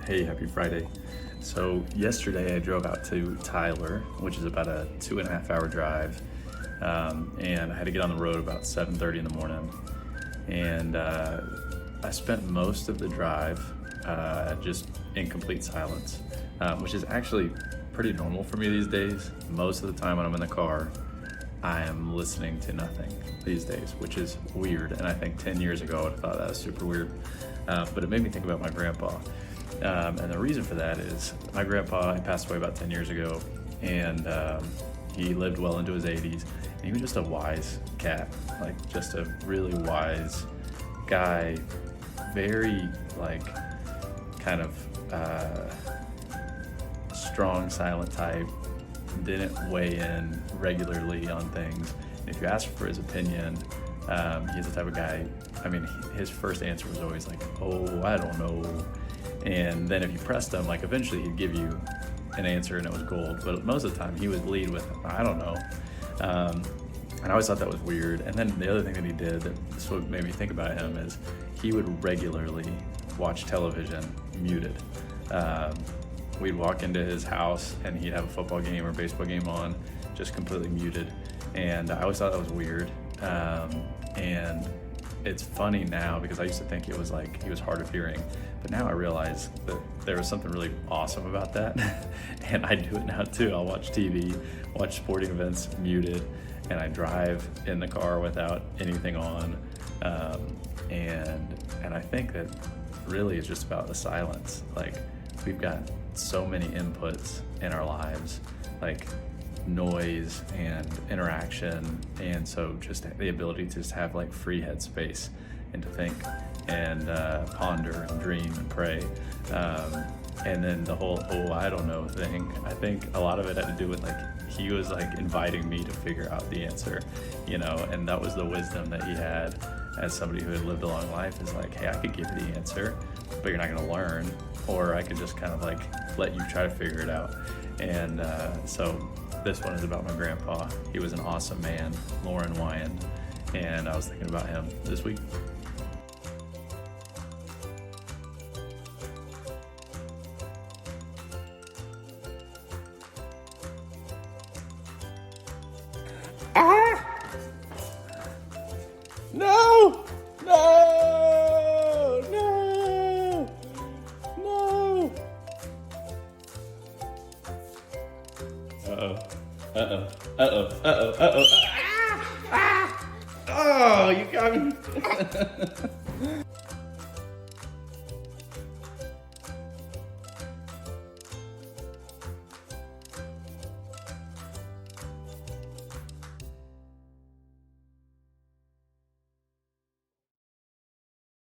Hey, happy Friday. So yesterday I drove out to Tyler, which is about a 2.5 hour drive, and I had to get on the road about 7:30 in the morning. And I spent most of the drive just in complete silence, which is actually pretty normal for me these days. Most of the time when I'm in the car, I am listening to nothing these days, which is weird. And I think 10 years ago I would have thought that was super weird. But it made me think about my grandpa. And the reason for that is my grandpa, he passed away about 10 years ago, and he lived well into his 80s. And he was just a wise cat, like just a really wise guy, very like kind of strong, silent type, didn't weigh in regularly on things. If you ask for his opinion, he's the type of guy, I mean, his first answer was always like, oh, I don't know. And then if you pressed him, like eventually he'd give you an answer and it was gold. But most of the time he would lead with, I don't know. And I always thought that was weird. And then the other thing that he did, this is what made me think about him, is he would regularly watch television muted. We'd walk into his house and he'd have a football game or baseball game on, just completely muted. And I always thought that was weird. And it's funny now because I used to think it was like he was hard of hearing, but now I realize that there was something really awesome about that. And I do it now too. I'll watch TV, watch sporting events muted, and I drive in the car without anything on. And I think that really it's just about the silence. Like, we've got so many inputs in our lives, like noise and interaction, and so just the ability to just have like free head space and to think and ponder and dream and pray, and then the whole I don't know thing, I think a lot of it had to do with like he was like inviting me to figure out the answer, and that was the wisdom that he had as somebody who had lived a long life, is like, hey, I could give you the answer, but you're not going to learn, or I could just kind of like let you try to figure it out. And so this one is about my grandpa. He was an awesome man, Lauren Wyand, and I was thinking about him this week. No! No! No! No! Uh-oh. Uh-oh. Uh-oh. Uh-oh. Uh-oh. Oh, you got me.